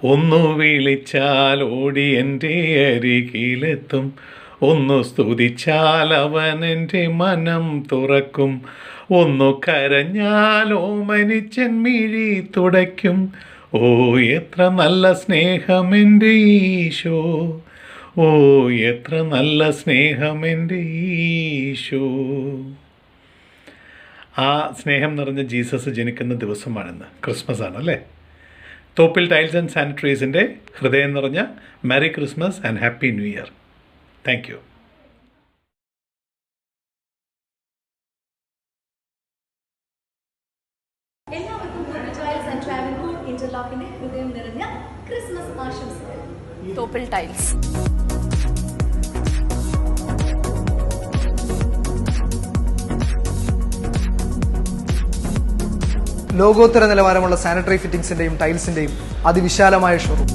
ഒന്നു വിളിച്ചാൽ ഓടി എൻ്റെ അരികിലെത്തും, ഒന്നു സ്തുതിച്ചാൽ അവൻ എൻ്റെ മനം തുറക്കും, ഒന്നു കരഞ്ഞാൽ ഓമനിച്ചൻ മിഴി തുടയ്ക്കും. ഓ എത്ര നല്ല സ്നേഹമെൻ്റെ ഈശോ, ഓ എത്ര നല്ല സ്നേഹമെൻ്റെ ഈശോ. ആ സ്നേഹം നിറഞ്ഞ ജീസസ് ജനിക്കുന്ന ദിവസമാണിന്ന്. ക്രിസ്മസ് ആണ് അല്ലേ? തോപ്പിൽ ടൈൽസ് ആൻഡ് സാനിറ്ററീസിൻ്റെ ഹൃദയം നിറഞ്ഞ merry Christmas and happy new year. Thank you. എല്ലാവർക്കും ടൈൽസ് ആൻഡ് ട്രാവൻകൂർ ഇന്റർലോക്കിന്റെ ഹൃദയം നിറഞ്ഞ ക്രിസ്മസ് ആശംസകൾ. തോപ്പിൽ ടൈൽസ്. ലോകോത്തര നിലവാരമുള്ള സാനിറ്ററി ഫിറ്റിംഗ്സിന്റെയും ടൈൽസിന്റെയും അതിവിശാലമായ ഷോറൂം